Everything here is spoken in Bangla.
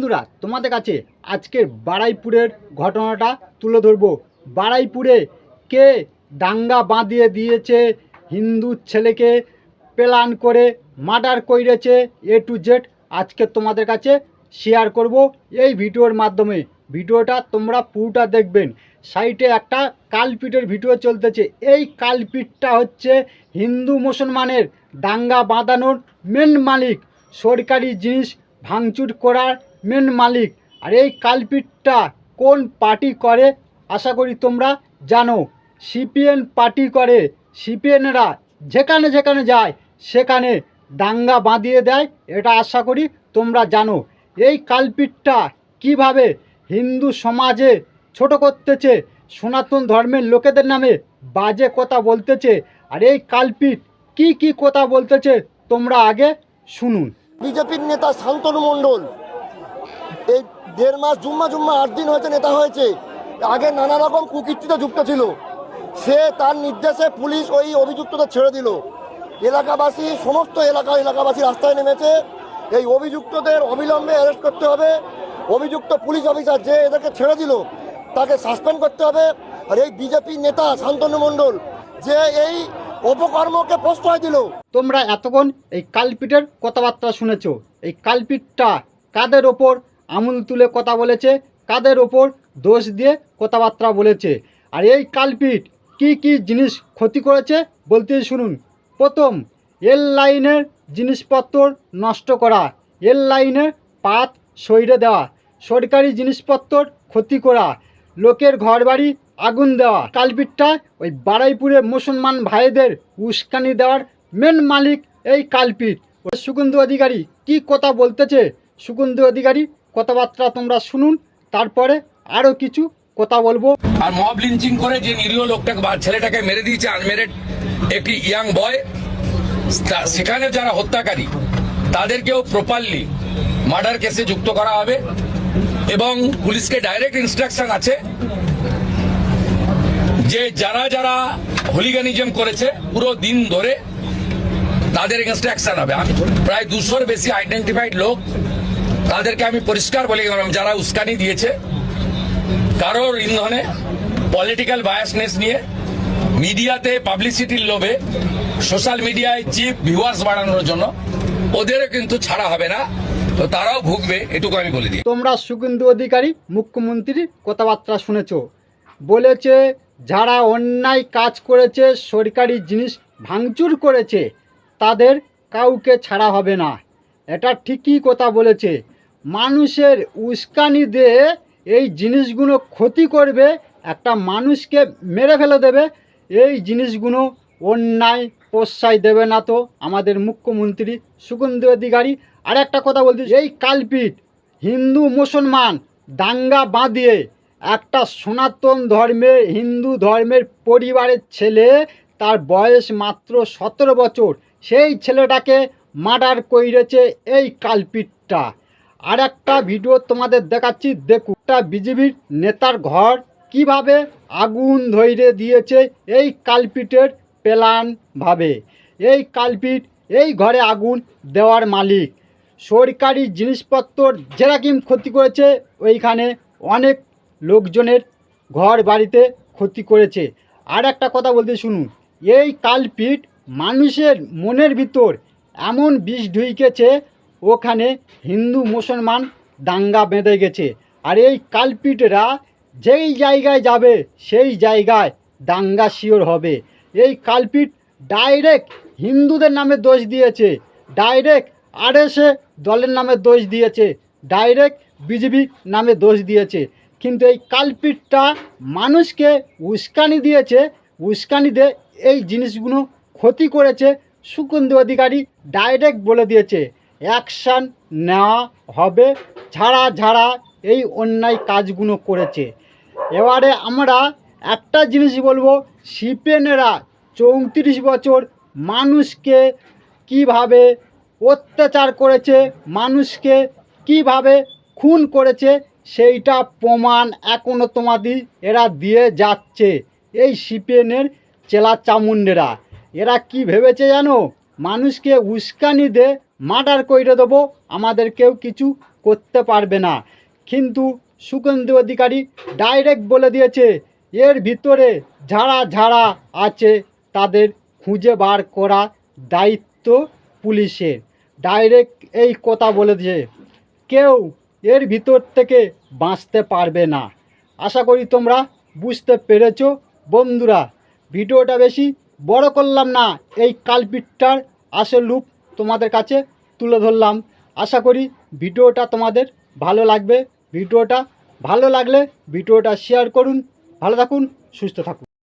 বন্ধুরা, তোমাদের কাছে আজকের বারুইপুরের ঘটনাটা তুলে ধরবো। বারুইপুরে কে দাঙ্গা বাঁধিয়ে দিয়েছে, হিন্দু ছেলেকে প্ল্যান করে মার্ডার করেছে, এ টু জেড আজকে তোমাদের কাছে শেয়ার করব এই ভিডিওর মাধ্যমে। ভিডিওটা তোমরা পুরোটা দেখবেন। সাইটে একটা কালপিটের ভিডিও চলতেছে। এই কালপিটটা হচ্ছে হিন্দু মুসলমানের দাঙ্গা বাঁধানোর মেন মালিক, সরকারি জিনিস ভাঙচুর করার মেন মালিক। আর এই কালপিটটা কোন পার্টি করে আশা করি তোমরা জানো। সিপিএন পার্টি করে। সিপিএনরা যেখানে যেখানে যায় সেখানে দাঙ্গা বাঁধিয়ে দেয়, এটা আশা করি তোমরা জানো। এই কালপিটটা কিভাবে হিন্দু সমাজে ছোট করতেছে, সনাতন ধর্মের লোকেদের নামে বাজে কথা বলতেছে। আর এই কালপিট কি কথা বলতেছে তোমরা আগে শুনুন। বিজেপির নেতা শান্তনু মণ্ডল এই 1.5 মাস জুম্মা 8 দিন হয়েছে নেতা হয়েছে। আগে নানা রকম কুকীর্তিতে যুক্ত ছিল। সে তার নির্দেশে পুলিশ ওই অভিযুক্তদের ছেড়ে দিল। এলাকাবাসী সমস্ত এলাকাবাসী রাস্তায় নেমেছে। এই অভিযুক্তদের অবিলম্বে অ্যারেস্ট করতে হবে। অভিযুক্ত পুলিশ অফিসার যে এদেরকে ছেড়ে দিল তাকে সাসপেন্ড করতে হবে। আর এই বিজেপি নেতা শান্তনু মণ্ডল যে এই অপকর্মকে প্রশ্রয় দিল। তোমরা এতক্ষণ এই কালপিটের কথাবার্তা শুনেছো। এই কালপিটটা কাদের ওপর আঙুল তুলে কথা বলেছে, কাদের ওপর দোষ দিয়ে কথাবার্তা বলেছে, আর এই কালপিট কি জিনিস ক্ষতি করেছে বলতে শুনুন। প্রথম, রেল লাইনের জিনিসপত্র নষ্ট করা, রেল লাইনের পাত সইরে দেওয়া, সরকারি জিনিসপত্র ক্ষতি করা, লোকের ঘরবাড়ি আগুন দেওয়া। কালপিটটা ওই বারুইপুরে মুসলমান ভাইদের উস্কানি দেওয়ার মেন মালিক এই কালপিট। সুকুন্দু অধিকারী কি কথা বলতেছে, সুকুন্দু অধিকারী কথাবার্তা তোমরা শুনুন, তারপরে আরও কিছু কথা বলবো। আর মব লিঞ্চিং করে যে নিরীহ লোকটাকে ছেলেটাকে মেরে দিয়েছে, আনমেরিড একটি ইয়াং বয়, সেখানে যারা হত্যাকারী তাদেরকেও প্রপারলি মার্ডার কেসে যুক্ত করা হবে। এবং পুলিশকে ডাইরেক্ট ইনস্ট্রাকশন আছে যে যারা যারা হুলিগানিজম করেছে পুরো দিন ধরে তাদের এগেনস্টে অ্যাকশন হবে। আমি প্রায় 200-র বেশি আইডেন্টিফাইড লোক, তাদেরকে আমি পরিষ্কার বলে গেলাম যারা উস্কানি দিয়েছে কারোর ইন্ধনে, পলিটিক্যাল বায়াসনেস নিয়ে, মিডিয়াতে পাবলিসিটির লোভে, সোশ্যাল মিডিয়ায় চিপ ভিউয়ার্স বাড়ানোর জন্য ওদেরও কিন্তু ছাড়া হবে না, তো তারাও ভুগবে, এটুকু আমি বলে দিই। তোমরা সুকুন্দু অধিকারী মুখ্যমন্ত্রীর কথাবার্তা শুনেছ। বলেছে যারা অন্যায় কাজ করেছে, সরকারি জিনিস ভাঙচুর করেছে, তাদের কাউকে ছাড়া হবে না। এটা ঠিকই কথা বলেছে। মানুষের উস্কানি দিয়ে এই জিনিসগুলো ক্ষতি করবে, একটা মানুষকে মেরে ফেলে দেবে, এই জিনিসগুলো অন্যায় প্রশ্রয় দেবে না তো আমাদের মুখ্যমন্ত্রী সুকুন্দু অধিকারী। আর একটা কথা বলতে, এই কালপিট হিন্দু মুসলমান দাঙ্গা বাঁধিয়ে একটা সনাতন ধর্মের হিন্দু ধর্মের পরিবারের ছেলে, তার বয়স মাত্র 17 বছর, সেই ছেলেটাকে মার্ডার করেছে এই কালপিটটা। আর একটা ভিডিও তোমাদের দেখাচ্ছি, দেখুন। একটা বিজেপির নেতার ঘর কিভাবে আগুন ধরে দিয়েছে এই কালপিটের প্ল্যান ভাবে। এই কালপিট এই ঘরে আগুন দেওয়ার মালিক। সরকারি জিনিসপত্র যেরকম ক্ষতি করেছে, ওইখানে অনেক লোকজনের ঘর বাড়িতে ক্ষতি করেছে। আর একটা কথা বলতে শুনুন, এই কালপিট মানুষের মনের ভিতর এমন বিষ ঢুকেছে, ওখানে হিন্দু মুসলমান দাঙ্গা বেঁধে গেছে। আর এই কালপিটরা যেই জায়গায় যাবে সেই জায়গায় দাঙ্গা শিওর হবে। এই কালপিট ডাইরেক্ট হিন্দুদের নামে দোষ দিয়েছে, ডাইরেক্ট আরএসএ দলের নামে দোষ দিয়েছে, ডাইরেক্ট বিজেপি নামে দোষ দিয়েছে। কিন্তু এই কালপিটটা মানুষকে উস্কানি দিয়েছে, উস্কানি দিয়ে এই জিনিসগুলো ক্ষতি করেছে। সুকুন্দু অধিকারী ডাইরেক্ট বলে দিয়েছে অ্যাকশান নেওয়া হবে যারা এই অন্যায় কাজগুলো করেছে। এবারে আমরা একটা জিনিস বলবো, সিপিএনেরা 34 বছর মানুষকে কিভাবে অত্যাচার করেছে, মানুষকে কিভাবে খুন করেছে, সেইটা প্রমাণ এখনও তোমাদের এরা দিয়ে যাচ্ছে। এই সিপিএনের চেলা চামুন্ডেরা এরা কি ভেবেছে জানো, মানুষকে উস্কানি দে মার্ডার করে দেবো, আমাদের কেউ কিছু করতে পারবে না। কিন্তু শুভেন্দু অধিকারী ডাইরেক্ট বলে দিয়েছে এর ভিতরে যারা যারা আছে তাদের খুঁজে বার করা দায়িত্ব পুলিশের। ডাইরেক্ট এই কথা বলে দিয়েছে, কেউ এর ভিতর থেকে বাঁচতে পারবে না। আশা করি তোমরা বুঝতে পেরেছো বন্ধুরা। ভিডিওটা বেশি বড় করলাম না, এই কালপিটটার আসল রূপ তোমাদের কাছে তুলে ধরলাম। আশা করি ভিডিওটা তোমাদের ভালো লাগবে। ভিডিওটা ভালো লাগলে ভিডিওটা শেয়ার করুন। ভালো থাকুন, সুস্থ থাকুন।